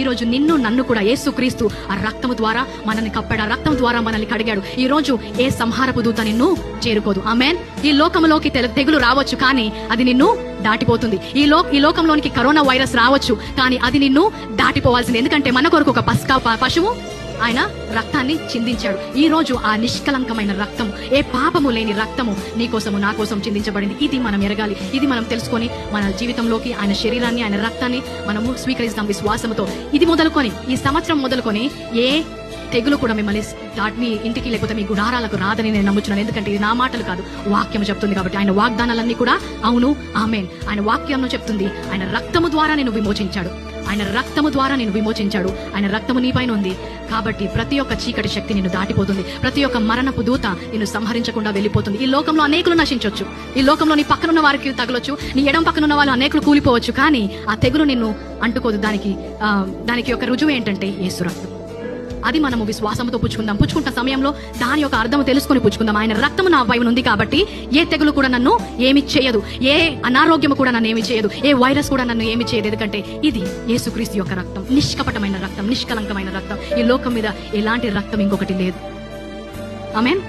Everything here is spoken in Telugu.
ఈ రోజు నిన్ను నన్ను కూడా యేసుక్రీస్తు ఆ రక్తము ద్వారా మనల్ని కప్పాడు, ఆ రక్తం ద్వారా మనల్ని కడిగాడు. ఈ రోజు ఏ సంహారపు దూత నిన్ను చేరుకోదు. ఆమేన్. ఈ లోకంలోకి తెగులు రావచ్చు, కానీ అది నిన్ను దాటిపోతుంది. ఈ లోకంలోనికి కరోనా వైరస్ రావచ్చు, కానీ అది నిన్ను దాటిపోవాల్సింది. ఎందుకంటే మన కొరకు ఒక పశువు ఆయన రక్తాన్ని చిందించాడు. ఈ రోజు ఆ నిష్కలంకమైన రక్తము, ఏ పాపము లేని రక్తము నీ కోసము నా కోసం చిందించబడింది. ఇది మనం ఎరగాలి, ఇది మనం తెలుసుకొని మన జీవితంలోకి ఆయన శరీరాన్ని, ఆయన రక్తాన్ని మనము స్వీకరిస్తాం విశ్వాసంతో. ఇది మొదలుకొని ఈ సంవత్సరం మొదలుకొని ఏ తెగులు కూడా మిమ్మల్ని మీ ఇంటికి లేకపోతే మీ గుడారాలకు రాదని నేను నమ్ముచున్నాను. ఎందుకంటే ఇది నా మాటలు కాదు, వాక్యం చెప్తుంది. కాబట్టి ఆయన వాగ్దానాలన్నీ కూడా అవును, ఆమేన్. ఆయన వాక్యం చెప్తుంది, ఆయన రక్తము ద్వారా నేను విమోచించాడు, ఆయన రక్తము ద్వారా నేను విమోచించాడు, ఆయన రక్తము నీ పైన ఉంది. కాబట్టి ప్రతి ఒక్క చీకటి శక్తి నిన్ను దాటిపోతుంది, ప్రతి ఒక్క మరణపు దూత నిన్ను సంహరించకుండా వెళ్ళిపోతుంది. ఈ లోకంలో అనేకులు నశించవచ్చు, ఈ లోకంలో నీ పక్కనున్న వారికి తగలొచ్చు, నీ ఎడం పక్కనున్న వాళ్ళు అనేకులు కూలిపోవచ్చు, కానీ ఆ తెగులు నిన్ను అంటుకోదు. దానికి ఒక రుజువు ఏంటంటే యేసు రక్తం. అది మనము విశ్వాసంతో పుచ్చుకుంటున్న సమయంలో దాని యొక్క అర్థం తెలుసుకొని పుచ్చుకుందాం. ఆయన రక్తము నా పైన ఉంది కాబట్టి ఏ తెగులు కూడా నన్ను ఏమి చేయదు, ఏ అనారోగ్యము కూడా నన్ను ఏమి చేయదు, ఏ వైరస్ కూడా నన్ను ఏమి చేయదు. ఎందుకంటే ఇది యేసుక్రీస్తు యొక్క రక్తం, నిష్కపటమైన రక్తం, నిష్కలంకమైన రక్తం. ఈ లోకం మీద ఎలాంటి రక్తం ఇంకొకటి లేదు. ఆమేన్.